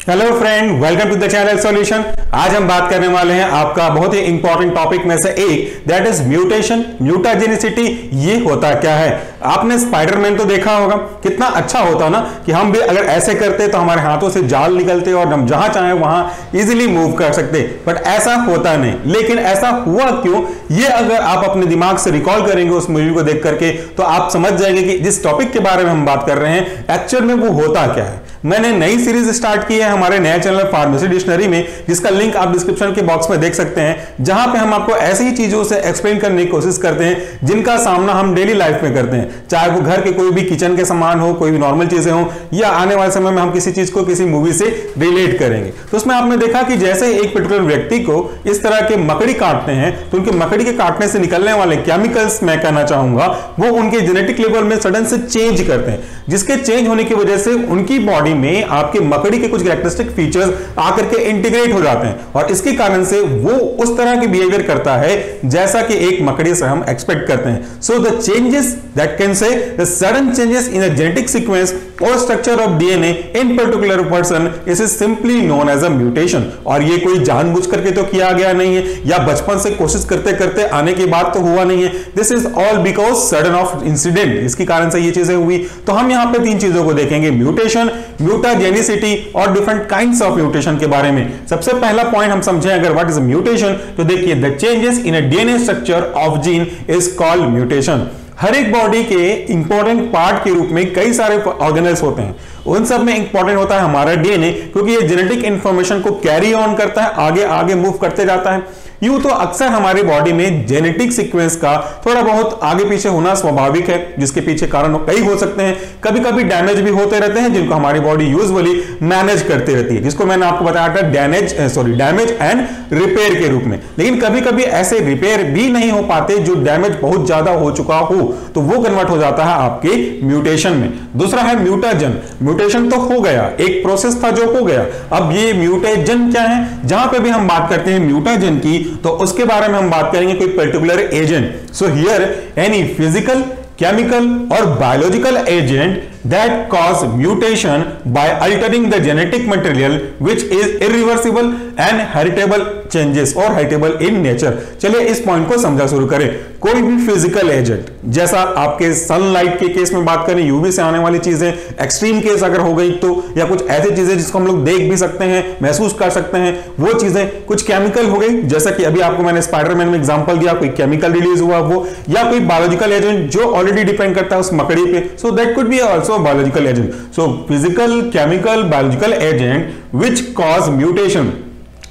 Hello friend, welcome to the channel solution. आज हम बात करने वाले हैं आपका बहुत ही इंपॉर्टेंट टॉपिक में से एक, दैट इज म्यूटेशन, म्यूटाजेनिसिटी। ये होता क्या है? आपने स्पाइडरमैन तो देखा होगा, कितना अच्छा होता ना कि हम भी अगर ऐसे करते तो हमारे हाथों से जाल निकलते और हम जहां चाहे वहां इजीली मूव कर सकते, बट ऐसा होता नहीं। लेकिन ऐसा हुआ क्यों, ये अगर आप अपने दिमाग से रिकॉल करेंगे उस मूवी को देख करके तो आप समझ जाएंगे कि जिस टॉपिक के बारे में हम बात कर रहे हैं एक्चुअल में वो होता क्या है। मैंने नई सीरीज स्टार्ट की है हमारे नए चैनल फार्मेसी डिक्शनरी में, जिसका लिंक आप डिस्क्रिप्शन के बॉक्स में देख सकते हैं, जहां पे हम आपको ऐसी ही चीजों से एक्सप्लेन करने की कोशिश करते हैं जिनका सामना हम डेली लाइफ में करते हैं, चाहे वो घर के कोई भी किचन के सामान हो, कोई भी नॉर्मल चीजें हो, या आने वाले समय में हम किसी चीज को किसी मूवी से रिलेट करेंगे। तो उसमें आपने देखा कि जैसे एक पर्टिकुलर व्यक्ति को इस तरह के मकड़ी काटते हैं तो उनके मकड़ी के काटने से निकलने वाले केमिकल्स, मैं कहना चाहूंगा, वो उनके जेनेटिक लेवल में सडन से चेंज करते हैं, जिसके चेंज होने की वजह से उनकी बॉडी में आपके मकड़ी के कुछ कैरेक्टरिस्टिक फीचर्स आकर के इंटीग्रेट हो जाते हैं और इसके कारण से वो उस तरह की बिहेवियर करता है जैसा कि एक मकड़ी से हम एक्सपेक्ट करते हैं। So the changes that can say the sudden changes in the genetic sequence और structure of DNA in particular person is simply known as a mutation. और ये कोई जानबूझ करके तो किया गया नहीं है या बचपन से कोशिश करते करते आने के बाद तो हुआ नहीं है। This is all because sudden of incident, इसके कारण से ये चीजें हुई। तो हम यहां पे तीन चीजों को देखेंगे, म्यूटेशन, म्यूटाजेनिसिटी और डिफरेंट काइंड्स ऑफ म्यूटेशन के बारे में। सबसे पहला पॉइंट हम समझें अगर व्हाट इज म्यूटेशन, तो देखिए the changes in a DNA structure of gene is called mutation. हर एक बॉडी के इंपॉर्टेंट पार्ट के रूप में कई सारे ऑर्गेनल्स होते हैं, उन सब में इंपॉर्टेंट होता है हमारा डीएनए, क्योंकि ये जेनेटिक इंफॉर्मेशन को कैरी ऑन करता है, आगे आगे मूव करते जाता है। यूं तो अक्सर हमारी बॉडी में जेनेटिक सीक्वेंस का थोड़ा बहुत आगे पीछे होना स्वाभाविक है, जिसके पीछे कारण कई हो सकते हैं। कभी कभी डैमेज भी होते रहते हैं जिनको हमारी बॉडी यूजुअली मैनेज करती रहती है, जिसको मैंने आपको बताया था डैमेज एंड रिपेयर के रूप में। लेकिन कभी कभी ऐसे रिपेयर भी नहीं हो पाते जो डैमेज बहुत ज्यादा हो चुका हो, तो वो कन्वर्ट हो जाता है आपके म्यूटेशन में। दूसरा है म्यूटाजन। म्यूटेशन तो हो गया, एक प्रोसेस था जो हो गया। अब ये म्यूटेजन क्या है? जहां पे भी हम बात करते हैं म्यूटाजन की तो उसके बारे में हम बात करेंगे कोई particular agent. So here any physical, chemical और biological agent that cause mutation by altering the genetic material which is irreversible and heritable changes or heritable in nature। चलिए इस पॉइंट को समझा शुरू करें। कोई भी फिजिकल एजेंट, जैसा आपके सनलाइट के केस में बात करें, यूवी से आने वाली चीजें, एक्सट्रीम केस अगर हो गई तो, या कुछ ऐसी चीजें जिसको हम लोग देख भी सकते हैं, महसूस कर सकते हैं, वो चीजें। कुछ केमिकल हो गई, जैसा कि अभी आपको मैंने स्पाइडरमैन में एग्जांपल दिया, कोई केमिकल रिलीज हुआ वो, या कोई बायोलॉजिकल एजेंट जो ऑलरेडी डिपेंड करता है उस मकड़ी पे। So that could be also biological agent. So physical, chemical, biological agent which cause mutation.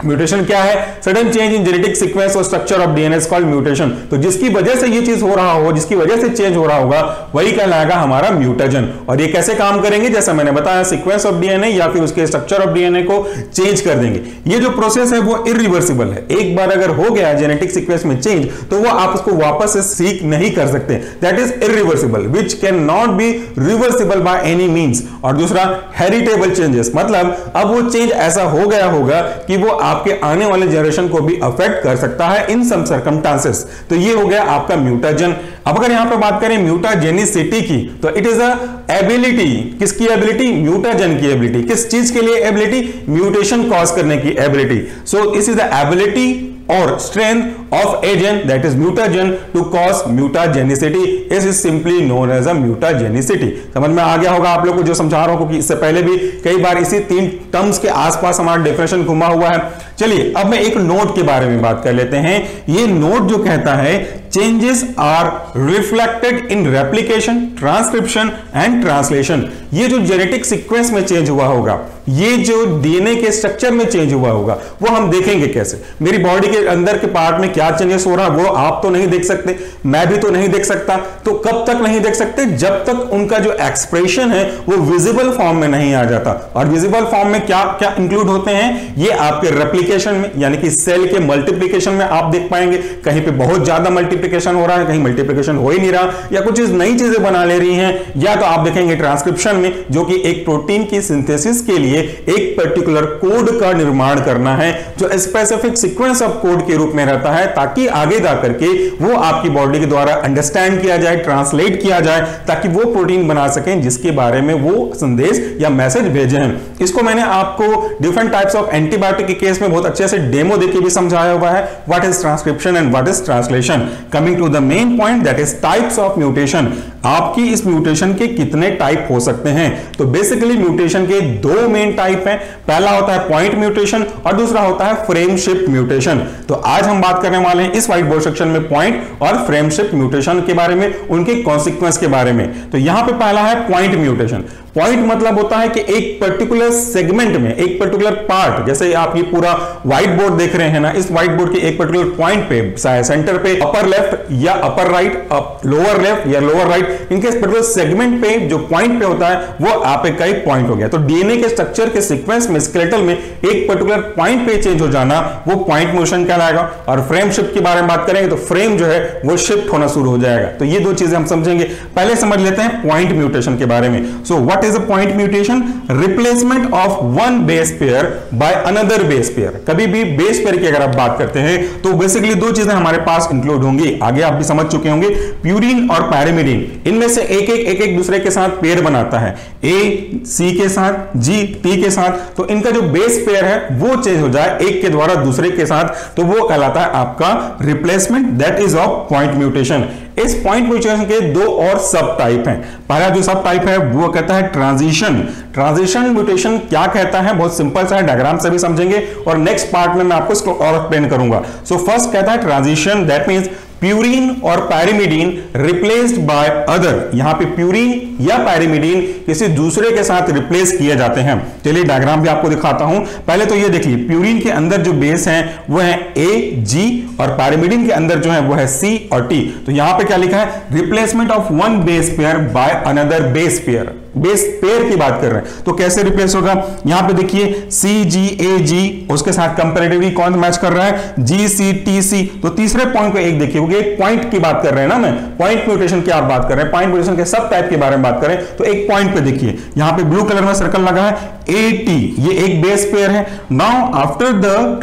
Mutation क्या है? Sudden change in genetic sequence और structure of DNA is called mutation. तो जिसकी वजह से ये चीज हो रहा हो, जिसकी वजह से चेंज हो रहा होगा, वही कहलाएगा हमारा म्यूटेजन। और ये कैसे काम करेंगे? जैसा मैंने बताया, सीक्वेंस ऑफ डीएनए या फिर उसके स्ट्रक्चर ऑफ डीएनए को चेंज कर देंगे। ये जो प्रोसेस है वो इरिवर्सिबल है। एक बार अगर हो गया जेनेटिक सीक्वेंस में चेंज तो वो आप उसको वापस से सीख नहीं कर सकते। That is irreversible which can not be reversible by any means. और दूसरा हेरिटेबल चेंजेस, मतलब अब वो चेंज ऐसा हो गया होगा कि वो आपके आने वाले जनरेशन को भी अफेक्ट कर सकता है इन सम सर्कमस्टांसेस। तो ये हो गया आपका म्यूटाजन। अब अगर यहां पर बात करें म्यूटाजेनिसिटी की, तो इट इज अ एबिलिटी। किसकी एबिलिटी? म्यूटाजन की एबिलिटी। किस चीज के लिए एबिलिटी? म्यूटेशन कॉज करने की ability. So this is the ability और strength of agent that is mutagen to cause mutagenicity is simply known as a mutagenicity। समझ में आ गया होगा आप लोग को जो समझा रहा हूं, क्योंकि इससे पहले भी कई बार इसी तीन टर्म्स के आसपास हमारा डेफिनेशन घुमा हुआ है। चलिए अब मैं एक नोट के बारे में बात कर लेते हैं। ये नोट जो कहता है changes are reflected in replication, transcription and translation. ये जो जेनेटिक सीक्वेंस में चेंज हुआ होगा, ये जो डीएनए के स्ट्रक्चर में चेंज हुआ होगा, वो हम देखेंगे कैसे। मेरी बॉडी के अंदर के पार्ट में क्या चेंजेस हो रहा है वो आप तो नहीं देख सकते, मैं भी तो नहीं देख सकता। तो कब तक नहीं देख सकते? जब तक उनका जो एक्सप्रेशन है वो विजिबल फॉर्म में नहीं आ जाता। और विजिबल फॉर्म में क्या क्या इंक्लूड होते हैं? ये आपके रेप्लिकेशन मल्टीप्लीकेशन में, यानी कि सेल के मल्टीप्लीकेशन में आप देख पाएंगे कहीं पे बहुत ज्यादा मल्टीप्लीकेशन हो रहा है, कहीं मल्टीप्लीकेशन हो ही नहीं रहा, या कुछ नई चीजें बना ले रही हैं, या तो आप देखेंगे ट्रांसक्रिप्शन में, जो कि एक प्रोटीन की सिंथेसिस के लिए एक पर्टिकुलर कोड का निर्माण करना है, जो स्पेसिफिक सीक्वेंस ऑफ कोड के रूप में रहता है, ताकि आगे जाकर के वो आपकी बॉडी के द्वारा अंडरस्टैंड किया जाए, ट्रांसलेट किया जाए, ताकि वो प्रोटीन बना सकें जिसके बारे में वो संदेश या मैसेज भेजे हैं। इसको मैंने आपको डिफरेंट टाइप्स ऑफ एंटीबायोटिक के केस में बहुत अच्छे से डेमो देके भी समझाया हुआ है, what is transcription and what is translation. Coming to the main point, that is types of mutation. आपकी इस म्यूटेशन के कितने टाइप हो सकते हैं? तो बेसिकली म्यूटेशन के दो मेन टाइप हैं। पहला होता है पॉइंट म्यूटेशन और दूसरा होता है फ्रेम शिफ्ट म्यूटेशन। तो आज हम बात करने वाले हैं इस व्हाइट बोर्ड सेक्शन में पॉइंट और फ्रेम शिफ्ट म्यूटेशन के बारे में, उनके कॉन्सिक्वेंस के बारे में। तो यहां पे पहला है पॉइंट म्यूटेशन। पॉइंट मतलब होता है कि एक पर्टिकुलर सेगमेंट में, एक पर्टिकुलर पार्ट, जैसे आप ये पूरा व्हाइट बोर्ड देख रहे हैं ना, इस व्हाइट बोर्ड के एक पर्टिकुलर पॉइंट पे, सेंटर पे अपर लेफ्ट या अपर राइट, लोअर लेफ्ट या लोअर राइट, इनके पर्टिकुलर सेगमेंट पे जो पॉइंट पे होता है वो आप का एक पॉइंट हो गया। तो डीएनए के स्ट्रक्चर के सीक्वेंस में, स्केलेटल में एक पर्टिकुलर पॉइंट पे चेंज हो जाना, वो पॉइंट मोशन कहलाएगा। और फ्रेम शिफ्ट के बारे में बात करेंगे तो फ्रेम जो है वो शिफ्ट होना शुरू हो जाएगा। तो ये दो चीजें हम समझेंगे। पहले समझ लेते हैं पॉइंट म्यूटेशन के बारे में। So what is a point mutation? Replacement of one base pair by another base pair। कभी भी बेस पेयर की अगर आप बात करते हैं तो बेसिकली दो चीजें हमारे पास इंक्लूड होंगी, आगे आप भी समझ चुके होंगे, प्यूरिन और पैरिमिडीन। इनमें से एक दूसरे के साथ पेयर बनाता है, ए सी के साथ, जी टी के साथ। तो इनका जो बेस पेयर है वो चेंज हो जाए एक के द्वारा दूसरे के साथ, तो वो कहलाता है आपका replacement, that is of point mutation. इस पॉइंट म्यूटेशन के दो और सब टाइप हैं। पहला जो सब टाइप है वो कहता है ट्रांजिशन। ट्रांजिशन म्यूटेशन क्या कहता है? बहुत सिंपल सा है, डायग्राम से भी समझेंगे और नेक्स्ट पार्ट में मैं आपको इसको और एक्सप्लेन करूंगा। सो फर्स्ट कहता है ट्रांजिशन, दैट मींस प्यूरिन और पैरिमिडीन रिप्लेस्ड बाय अदर। यहां पे प्यूरिन या पैरिमिडीन किसी दूसरे के साथ रिप्लेस किए जाते हैं। चलिए डायग्राम भी आपको दिखाता हूं। पहले तो ये देखिए, प्यूरिन के अंदर जो बेस हैं वो है ए जी और पैरिमिडीन के अंदर जो है वो है सी और टी। तो यहां पे क्या लिखा है? Replacement of one base pair by another base pair. Base pair की बात कर रहे हैं तो कैसे रिप्लेस होगा? यहां पे देखिए सी जी ए जी, उसके साथ कंपैरेटिवली कौन मैच कर रहा है? जी सी टी सी। तो तीसरे पॉइंट को एक देखिए, एक पॉइंट की बात कर रहे हैं ना, मैं पॉइंट म्यूटेशन की आप बात कर रहे हैं, पॉइंट म्यूटेशन के सब टाइप के बारे में बात करें तो एक पॉइंट पे देखिए, यहां पे ब्लू कलर में सर्कल लगा है ए टी, ये एक बेस पेयर है। Now after the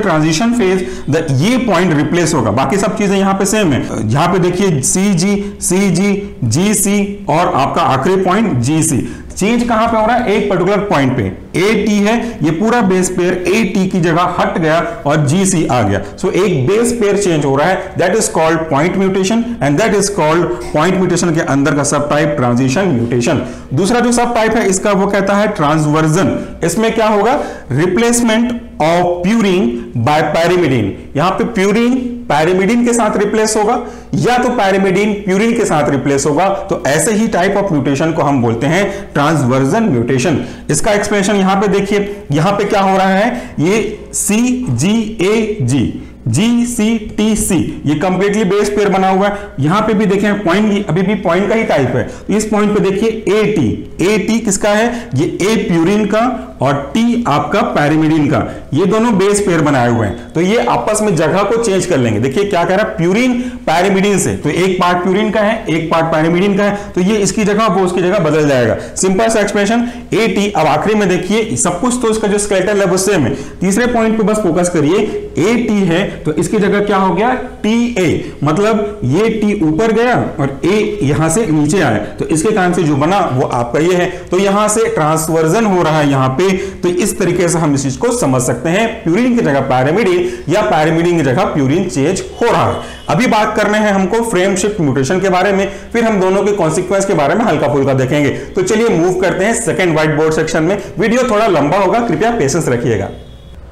transition phase ये पॉइंट रिप्लेस होगा, बाकी सब चीजें यहां पे सेम है। यहां पे देखिए सी जी जी सी और आपका आखिरी पॉइंट जी सी। चेंज कहां पे हो रहा है? एक पर्टिकुलर पॉइंट पे ए टी है, ये पूरा बेस पेयर ए टी की जगह हट गया और जी सी आ गया। सो एक बेस पेयर चेंज हो रहा है, that is called point mutation and that is called point mutation के अंदर का सब टाइप ट्रांजिशन म्यूटेशन। दूसरा जो सब टाइप है इसका वो कहता है ट्रांसवर्जन। इसमें क्या होगा? Replacement of purine by pyrimidine. यहां पे प्यूरिन पैरिमिडीन के साथ रिप्लेस होगा या तो पैरिमिडीन प्यूरिन के साथ रिप्लेस होगा। तो ऐसे ही टाइप ऑफ म्यूटेशन को हम बोलते हैं ट्रांसवर्जन म्यूटेशन। इसका एक्सप्रेशन यहां पे देखिए, यहां पे क्या हो रहा है? ये सी जी ए जी जी सी टी सी, ये कंप्लीटली बेस पेयर बना हुआ है। यहां पे भी देखें पॉइंट अभी भी पॉइंट का ही टाइप है। इस पॉइंट पे देखिए ए टी किसका है? ये ए प्यूरिन का और टी आपका पैरिमिडीन का, ये दोनों बेस पेयर बनाए हुए हैं। तो ये आपस में जगह को चेंज कर लेंगे। देखिए क्या कह रहा है? प्यूरिन पैरिमिडीन से, तो एक पार्ट प्यूरिन का है, एक पार्ट पैरिमिडीन का है, तो ये इसकी जगह वो उसकी जगह बदल जाएगा। सिंपल सा एक्सप्रेशन ए टी। अब आखिरी में देखिए सब कुछ तो इसका जो स्केलेटल है वो सेम है। तीसरे पॉइंट पे बस फोकस करिए, ए टी है तो इसकी जगह क्या हो गया? टी ए, मतलब ये टी ऊपर गया और ए यहां से नीचे आया, तो इसके कारण से जो बना वो आपका ये है। तो यहां से ट्रांसवर्जन हो रहा है यहां पे। तो इस तरीके से हम इस चीज को समझ सकते हैं, प्यूरिन की जगह पैरिमिडीन या पैरिमिडीन की जगह प्यूरिन चेंज हो रहा है। अभी बात करने हैं हमको फ्रेम शिफ्ट म्यूटेशन के बारे में, फिर हम दोनों के कॉन्सिक्वेंस के बारे में हल्का फुल्का देखेंगे। तो चलिए मूव करते हैं सेकंड व्हाइट बोर्ड सेक्शन में। वीडियो थोड़ा लंबा होगा, कृपया पेशेंस रखिएगा।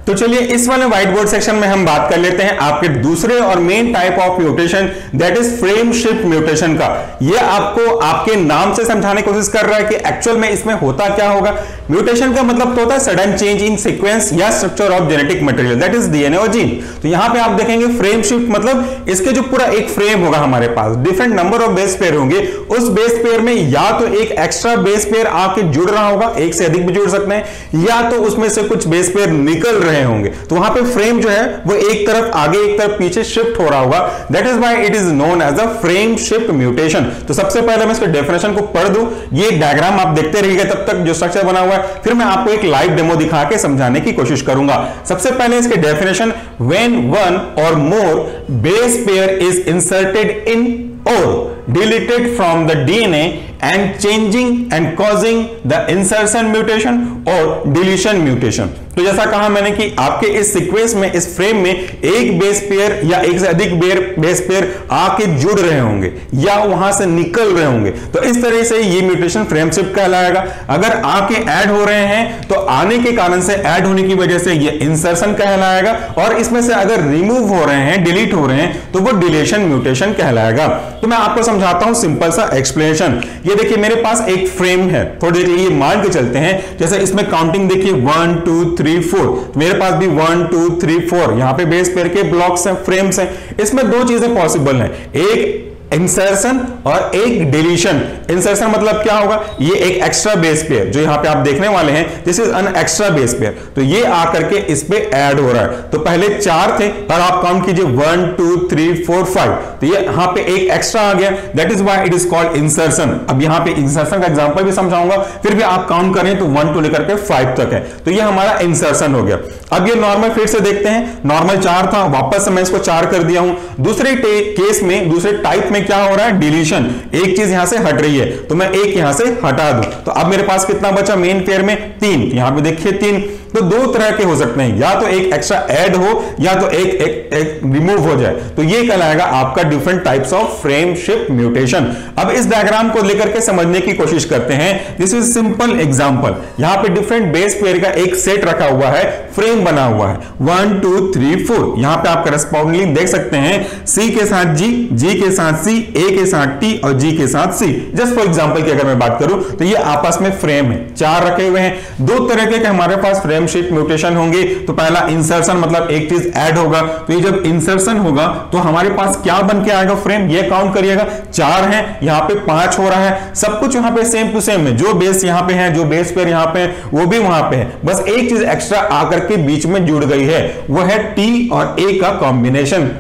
तो चलिए इस वाले व्हाइट बोर्ड सेक्शन में हम बात कर लेते हैं आपके दूसरे और main type of mutation, that is frame shift mutation का। यह आपको आपके नाम से समझाने की कोशिश कर रहा है कि एक्चुअल में इसमें होता क्या होगा। म्यूटेशन का मतलब तो होता है सडन चेंज इन सीक्वेंस या structure of genetic material, that is DNA और जीन। तो यहां पे आप देखेंगे फ्रेम शिफ्ट मतलब इसके जो पूरा एक फ्रेम होगा हमारे पास, different number of base pair होंगे। उस बेस पेयर में या तो एक एक्स्ट्रा बेस पेयर आके जुड़ रहा होगा, एक से अधिक भी जुड़ सकते हैं, या तो उसमें से कुछ बेस पेयर निकल रहे रहे होंगे, तो वहां पे फ्रेम जो है वो एक तरफ आगे एक तरफ पीछे शिफ्ट हो रहा होगा, that is why it is known as a frame shift mutation. तो सबसे पहले मैं इसके डेफिनेशन को पढ़ दूं, ये डायग्राम आप देखते रहिएगा तब तक जो स्ट्रक्चर बना हुआ है, फिर मैं आपको एक लाइव डेमो दिखा के समझाने की कोशिश करूंगा। सबसे पहले इसके definition, when one or more base pair is inserted in or deleted from the DNA and changing and causing the insertion mutation or deletion mutation। तो जैसा कहा मैंने कि आपके इस सीक्वेंस में, इस फ्रेम में एक बेस पेयर या एक से अधिक बेस पेयर आके जुड़ रहे होंगे या वहां से निकल रहे होंगे, तो इस तरह से ये म्यूटेशन फ्रेम शिफ्ट कहलाएगा। अगर आके ऐड हो रहे हैं तो आने के कारण से, ऐड होने की वजह से ये इंसर्शन कहलाएगा, और इसमें से अगर रिमूव हो रहे हैं, डिलीट हो रहे हैं, तो वो डिलीशन म्यूटेशन कहलाएगा। तो मैं आपको समझाता हूं सिंपल सा एक्सप्लेनेशन। ये देखिए मेरे पास एक फ्रेम है, थोड़ी देर ये मान के चलते हैं, जैसे इसमें काउंटिंग देखिए 1 2 3 4, मेरे पास भी 1 2 3 4 यहां पे बेस पेयर के ब्लॉक्स हैं, फ्रेम्स हैं। इसमें दो चीजें पॉसिबल हैं, एक इंसर्शन और एक डिलीशन। इंसर्शन मतलब क्या होगा, ये एक एक्स्ट्रा बेस पेयर जो यहां पे आप देखने वाले हैं, this is an extra base pair, तो ये आकर के इस पे ऐड हो रहा है। तो पहले 4 थे और आप काउंट कीजिए 1 2 3 4 5, तो ये यहां पे एक एक्स्ट्रा आ गया, that is why it is called insertion. अब यहां पे इंसर्शन का एग्जांपल भी समझाऊंगा, फिर भी आप काउंट करें तो 1 टू लेकर के 5 तक है, तो ये हमारा इंसर्शन हो गया। अब ये नॉर्मल फिर से देखते हैं, नॉर्मल 4 था, वापस से मैं इसको 4 कर दिया हूं। दूसरे केस में, दूसरे टाइप में क्या हो रहा है, डिलीशन, एक चीज यहां से हट रही है, तो मैं एक यहां से हटा दूं, तो अब मेरे पास कितना बचा मेन पेयर में, 3, यहां पे देखिए 3। तो दो तरह के हो सकते हैं, या तो एक एक्स्ट्रा ऐड हो या तो एक रिमूव हो जाए, तो ये कहलाएगा आपका different types of frame shift mutation. अब इस डायग्राम को लेकर के समझने की कोशिश करते हैं। दिस इज सिंपल एग्जांपल, यहां पे डिफरेंट बेस पेयर का एक सेट रखा हुआ है, फ्रेम बना हुआ है 1 2 3 4। यहां पे आप करस्पॉन्डिंगली देख सकते हैं, C के साथ G, G के साथ C, A के साथ T और G के साथ C। जस्ट फॉर एग्जांपल की अगर मैं बात करूं तो ये आपस में फ्रेम है, 4 रखे हुए हैं। दो तरह के हमारे पास फ्रेम शिफ्ट म्यूटेशन होंगे। तो पहला इंसर्शन, मतलब एक चीज ऐड होगा, तो ये जब इंसर्शन होगा तो हमारे पास क्या बन के आएगा फ्रेम, ये काउंट करिएगा, 4 है, यहां पे 5 हो रहा है, सब कुछ यहां पे सेम टू सेम है, जो बेस यहां पे है, जो बेस पेयर यहां पे है, वो भी वहां पे है, बस एक चीज एक्स्ट्रा आकर के बीच में जुड़ गई है, वो है T और A का कॉम्बिनेशन,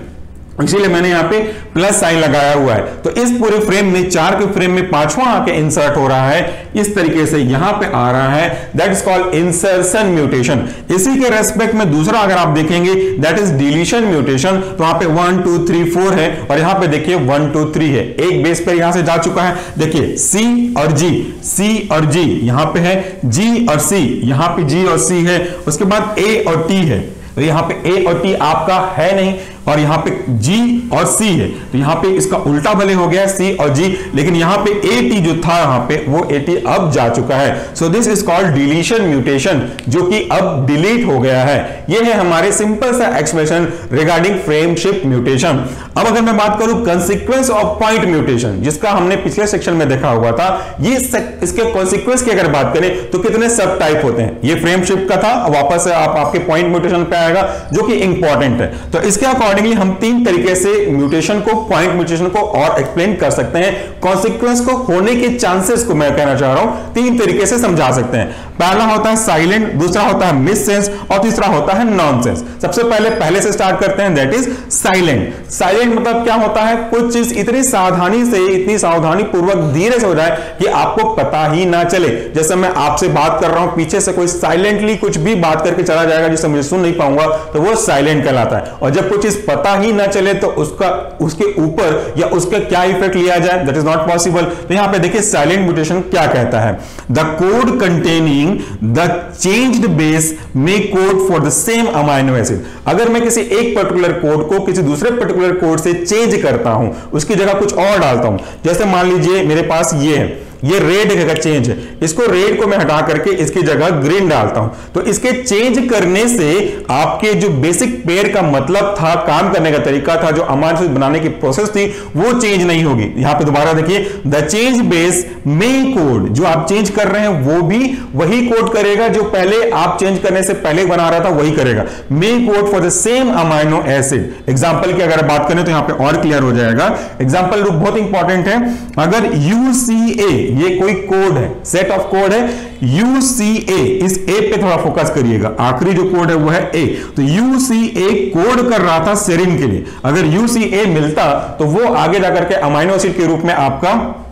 इसीलिए मैंने यहां पे प्लस साइन लगाया हुआ है। तो इस पूरे फ्रेम में, 4 के फ्रेम में 5वां आके इंसर्ट हो रहा है, इस तरीके से यहां पे आ रहा है, that is called insertion mutation. इसी के रेस्पेक्ट में दूसरा अगर आप देखेंगे दैट इज डिलीशन म्यूटेशन, तो वहां पे 1 2 3 4 है और यहां पे देखिए 1 2 3 है, एक बेस पे यहां से जा चुका है, देखिए C और G, C और G यहां पे है, G और C, यहां पे G और C है, उसके बाद A और T है, तो यहां पे A और T आपका है नहीं, और यहां पे G और C है, तो यहां पे इसका उल्टा भले हो गया C और G, लेकिन यहां पे AT जो था यहां पे वो AT अब जा चुका है। So this is called deletion mutation, जो कि अब डिलीट हो गया है। ये है हमारे सिंपल सा expression regarding frame shift mutation. अब अगर मैं बात करूं कंसीक्वेंस ऑफ पॉइंट म्यूटेशन, जिसका हमने पिछले सेक्शन में देखा हुआ था, ये इसके कॉन्सिक्वेंस की अगर बात करें तो कितने सब टाइप होते हैं। ये फ्रेम शिफ्ट का था, वापस से आपके पॉइंट म्यूटेशन पे आएगा जो कि इंपॉर्टेंट है। तो इसके अकॉर्डिंगली हम 3 तरीके से म्यूटेशन को, पॉइंट म्यूटेशन को और एक्सप्लेन कर सकते हैं। कॉन्सिक्वेंस को होने के चांसेस को मैं कहना चाह रहा हूं 3 तरीके से समझा सकते हैं। पहला होता है साइलेंट, दूसरा होता है मिस सेंस और तीसरा होता है नॉनसेंस। सबसे पहले से स्टार्ट करते हैं, दैट इज साइलेंट। साइलेंट मतलब क्या होता है, कुछ चीज इतनी सावधानी से, इतनी सावधानी पूर्वक धीरे से हो जाए कि आपको पता ही ना चले। जैसे मैं आपसे बात कर रहा हूं, पीछे से कोई साइलेंटली कुछ भी बात करके चला जाएगा जिससे मुझे सुन नहीं पाऊंगा, तो वो साइलेंट कहलाता है। और जब कुछ चीज पता ही ना चले तो उसके ऊपर या उसका क्या इफेक्ट लिया जाए, दैट इज नॉट पॉसिबल। तो यहां पे देखिए साइलेंट म्यूटेशन क्या कहता है, the code containing the changed base may code for the same amino acid. अगर मैं किसी एक पर्टिकुलर कोड को किसी दूसरे पर्टिकुलर कोड से चेंज करता हूं, उसकी जगह कुछ और डालता हूं, जैसे मान लीजिए मेरे पास ये है, ये रेड का चेंज है, इसको रेड को मैं हटा करके इसकी जगह ग्रीन डालता हूं, तो इसके चेंज करने से आपके जो बेसिक पेयर का मतलब था, काम करने का तरीका था, जो अमाइनो एसिड बनाने की प्रोसेस थी, वो चेंज नहीं होगी। यहां पे दोबारा देखिए, the change base may code, जो आप चेंज कर रहे हैं वो भी वही कोड करेगा जो पहले आप चेंज करने से पहले बना रहा था, वही करेगा। May code for the same amino acid. Example की अगर बात करें तो यहां पे और क्लियर हो जाएगा। एग्जांपल बहुत इंपॉर्टेंट है, अगर UCA ये कोई कोड है, सेट ऑफ कोड है UCA, इस ए पे थोड़ा फोकस करिएगा, आखिरी जो कोड है वो है ए। तो UCA कोड कर रहा था सेरिन के लिए, अगर UCA मिलता तो वो आगे जाकर के अमाइनो एसिड के रूप में आपका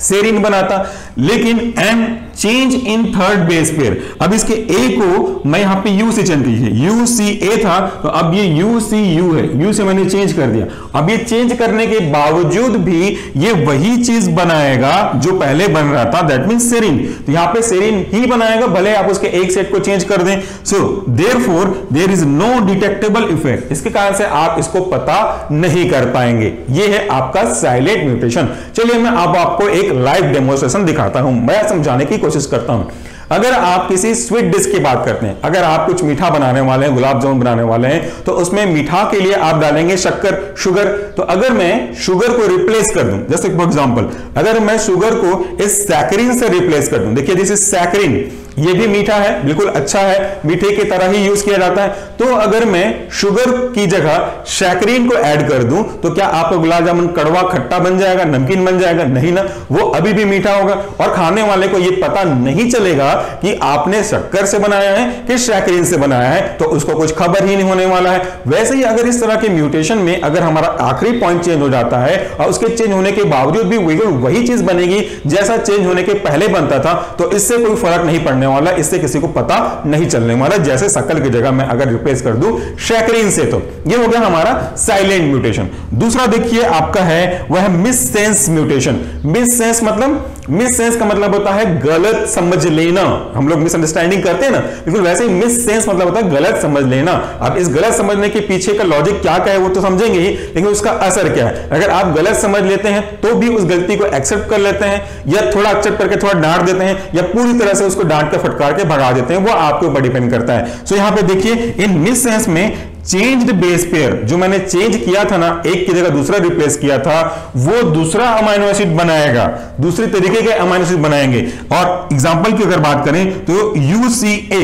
सेरिन बनाता, लेकिन M change in third base pair. अब इसके ए को मैं यहां पे यू से चेंज कीजिए, UCA था तो अब ये UCU है, यू से मैंने चेंज कर दिया। अब ये चेंज करने के बावजूद भी ये वही चीज बनाएगा जो पहले बन रहा था, दैट मींस सेरिन। तो यहां पे सेरिन ही बनाएगा, भले आप उसके एक सेट को चेंज कर दें। So therefore there is no detectable effect, इसके कारण से आप इसको पता नहीं कर पाएंगे। ये है आपका साइलेंट म्यूटेशन। चलिए मैं अब आपको एक लाइव डेमोन्स्ट्रेशन दिखाता हूं, मैं समझाने की कोशिश करता हूं। अगर आप किसी स्वीट डिश की बात करते हैं, अगर आप कुछ मीठा बनाने वाले हैं, गुलाब जामुन बनाने वाले हैं, तो उसमें मीठा के लिए आप डालेंगे शक्कर, शुगर। तो अगर मैं शुगर को रिप्लेस कर दूं, जैसे फॉर एग्जांपल अगर मैं शुगर को इस सैकरिन से रिप्लेस कर दूं, देखिए दिस इज सैकरिन, ये भी मीठा है, बिल्कुल अच्छा है, मीठे की तरह ही यूज किया जाता है। तो अगर मैं शुगर की जगह सैकरिन को ऐड कर दूं तो क्या आपका गुलाब जामुन कड़वा खट्टा बन जाएगा, नमकीन बन जाएगा? नहीं ना, वो अभी भी मीठा होगा और खाने वाले को यह पता नहीं चलेगा कि आपने शक्कर से बनाया है कि सैकरिन से बनाया है, तो उसको कुछ खबर ही नहीं होने वाला है। वैसे ही अगर इस तरह के म्यूटेशन में अगर हमारा आखिरी पॉइंट चेंज हो जाता है और उसके चेंज होने के बावजूद भी वही चीज बनेगी जैसा चेंज होने के पहले बनता था, तो इससे कोई फर्क नहीं पड़ने वाला, इससे किसी को पता नहीं चलने वाला। जैसे शक्कर की जगह मैं अगर रिप्लेस कर दूं सैकरिन से, तो ये हो गया हमारा साइलेंट म्यूटेशन। दूसरा देखिए आपका है वह मिससेंस म्यूटेशन। मिससेंस मतलब, मिससेंस का मतलब होता है गलत समझ लेना। हम लोग मिसअंडरस्टैंडिंग करते हैं ना, बिल्कुल वैसे ही मिससेंस मतलब होता है गलत समझ लेना। अब इस गलत समझने के पीछे का लॉजिक क्या है वो तो समझेंगे ही, लेकिन उसका असर क्या है। अगर आप गलत समझ लेते हैं तो भी उस गलती को एक्सेप्ट कर लेते हैं, या थोड़ा एक्सेप्ट करके थोड़ा डांट देते हैं, या पूरी तरह से उसको डांट कर फटकार के भगा देते हैं, वो आपके ऊपर डिपेंड करता है। सो यहां पे देखिए इन मिससेंस में चेंज्ड बेस पेयर, जो मैंने चेंज किया था ना, एक की जगह दूसरा रिप्लेस किया था, वो दूसरा अमाइनो एसिड बनाएगा, दूसरी तरीके के अमाइनो एसिड बनाएंगे। और एग्जांपल की अगर बात करें तो UCA,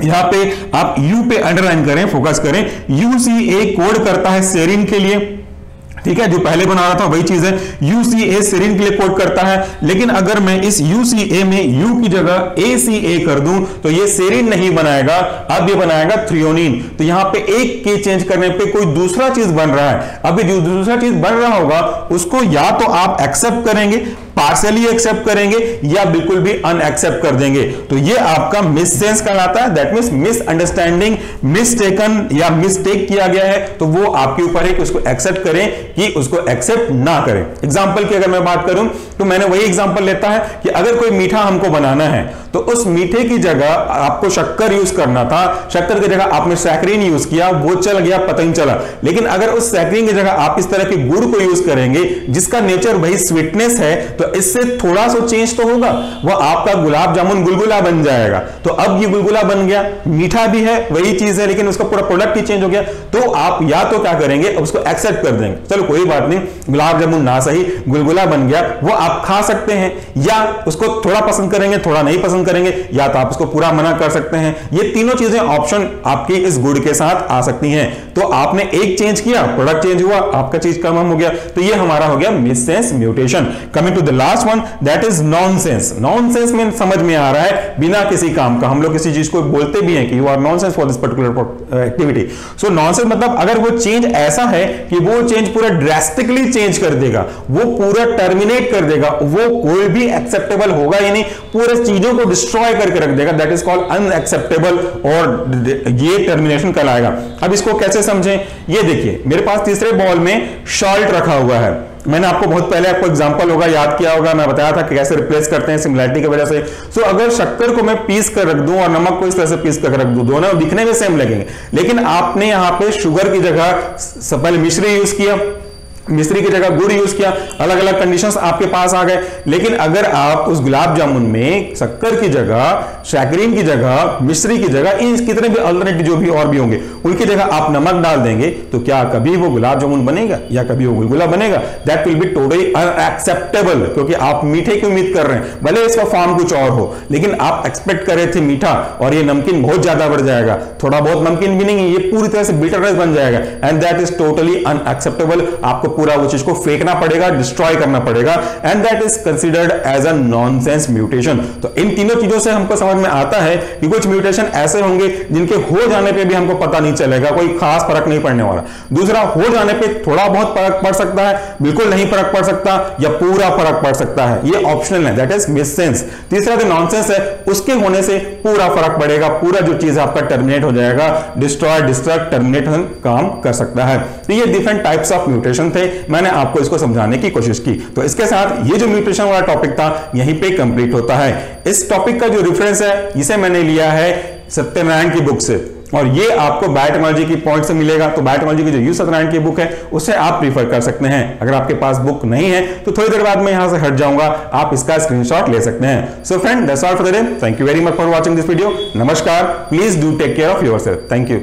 यहां पे आप U पे अंडरलाइन करें, फोकस करें, UCA कोड करता है सेरिन के लिए, ठीक है, जो पहले बना रहा था वही चीज है। UCA सेरिन के लिए कोड करता है, लेकिन अगर मैं इस UCA में U की जगह ACA कर दूं तो ये सेरिन नहीं बनाएगा, अब ये बनाएगा थ्रियोनिन। तो यहां पे एक के चेंज करने पे कोई दूसरा चीज बन रहा है। अब जो दूसरा चीज बन रहा होगा उसको या तो आप एक्सेप्ट करेंगे, पार्शियली एक्सेप्ट करेंगे, या बिल्कुल भी अनएक्सेप्ट कर देंगे। तो ये आपका मिससेंस कहलाता है, दैट मींस मिसअंडरस्टैंडिंग, मिसटेकन या मिस्टेक किया गया है, तो वो आपके ऊपर है कि उसको एक्सेप्ट करें कि उसको एक्सेप्ट ना करें। एग्जांपल की अगर मैं बात करूं तो मैंने वही एग्जांपल लेता है कि अगर कोई मीठा हमको बनाना है तो उस मीठे की जगह आपको शक्कर यूज करना था, शक्कर की जगह आपने सैकरिन यूज किया, वो चल गया, पता नहीं चला। लेकिन अगर उस सैकरिन की जगह आप इस तरह के गुड़ को यूज करेंगे जिसका नेचर वही स्वीटनेस है, तो इससे थोड़ा सा चेंज तो होगा, वो आपका गुलाब जामुन गुलगुला बन जाएगा। तो अब ये गुलगुला बन गया, मीठा भी है, वही चीज है, लेकिन उसका पूरा प्रोडक्ट ही चेंज हो गया। तो आप या तो क्या करेंगे, उसको एक्सेप्ट कर देंगे, चलो कोई बात नहीं, गुलाब जामुन ना सही गुलगुला बन गया, वो आप खा सकते हैं, या उसको थोड़ा पसंद करेंगे, थोड़ा नहीं पसंद करेंगे, या तो आप उसको पूरा मना कर सकते हैं। ये तीनों चीजें ऑप्शन आपकी इस गुड़ के साथ आ सकती हैं। तो आपने एक चेंज किया, प्रोडक्ट चेंज हुआ, आपका चीज कम हो गया, तो ये हमारा हो गया missense mutation. Coming to the last one, that is nonsense. Nonsense में समझ में आ रहा है बिना किसी काम का, हम लोग किसी चीज को बोलते भी हैं कि you are nonsense for this particular activity. So nonsense मतलब अगर वो चेंज ऐसा है कि वो चेंज पूरा ड्रास्टिकली चेंज कर देगा, वो पूरा टर्मिनेट कर देगा, वो कोई भी एक्सेप्टेबल होगा ही नहीं, पूरे चीजों को डिस्ट्रॉय करके रख देगा, दैट इज कॉल्ड अनएक्सेप्टेबल, और ये टर्मिनेशन कहलाएगा। अब इसको कैसे समझें, ये देखिए मेरे पास तीसरे बॉल में सॉल्ट रखा हुआ है, मैंने आपको बहुत पहले आपको एग्जांपल होगा याद किया होगा, मैं बताया था कि कैसे रिप्लेस करते हैं सिमिलैरिटी की वजह से। सो अगर शक्कर को मैं पीस कर रख दूं और नमक को इस तरह से पीस कर रख दूं, दोनों दिखने में सेम लगेंगे, लेकिन आपने यहां पे शुगर की जगह पहले मिश्री यूज किया, मिश्री की जगह गुड़ यूज किया, अलग अलग कंडीशंस आपके पास आ गए। लेकिन अगर आप उस गुलाब जामुन में शक्कर की जगह, सैकरिन की जगह, मिश्री की जगह, इन कितने भी अल्टरनेटिव जो भी और भी होंगे उनकी जगह आप नमक डाल देंगे, तो क्या कभी वो गुलाब जामुन बनेगा या कभी वो गुलगुला बनेगा? That will be totally unacceptable, क्योंकि आप मीठे की उम्मीद कर रहे हैं, भले इसका फॉर्म कुछ और हो, लेकिन आप एक्सपेक्ट कर रहे थे मीठा, और ये नमकीन बहुत ज्यादा बढ़ जाएगा, थोड़ा बहुत नमकीन भी नहीं, ये पूरी तरह से बिटरनेस बन जाएगा, and that is totally unacceptable. आपको पूरा वो चीज को फेंकना पड़ेगा, डिस्ट्रॉय करना पड़ेगा, and that is considered as a nonsense mutation. तो इन तीनों चीजों से हमको समझ में आता है कि कुछ म्यूटेशन ऐसे होंगे जिनके हो जाने पे भी हमको पता नहीं चलेगा, कोई खास फर्क नहीं पड़ने वाला। दूसरा, हो जाने पे थोड़ा बहुत फर्क पड़ सकता है, बिल्कुल नहीं फर्क पड़ सकता, या पूरा फर्क पड़ सकता है, ये ऑप्शनल है, दैट इज मिससेंस। तीसरा जो नॉनसेंस है, उसके होने से पूरा फर्क पड़ेगा, पूरा जो चीज आपका टर्मिनेट हो जाएगा, डिस्ट्रॉय, डिस्ट्रक्ट, टर्मिनेट काम कर सकता है। तो ये डिफरेंट टाइप्स ऑफ म्यूटेशन थे, मैंने आपको इसको समझाने की कोशिश की। तो इसके साथ ये जो म्यूटेशन वाला टॉपिक था यहीं पे कंप्लीट होता है। इस टॉपिक का जो रेफरेंस है इसे मैंने लिया है सत्यनारायण की बुक से, और ये आपको बायोटेक्नोलॉजी की पॉइंट से मिलेगा। तो बायोटेक्नोलॉजी की जो यू सत्यनारायण की बुक है उसे आप प्रीफर कर सकते हैं। अगर आपके पास बुक नहीं है तो थोड़ी देर बाद मैं यहां से हट जाऊंगा, आप इसका स्क्रीनशॉट ले सकते हैं। So friend, that's all for the day. Thank you very much for watching this video. नमस्कार। Please do take care of yourself. Thank you.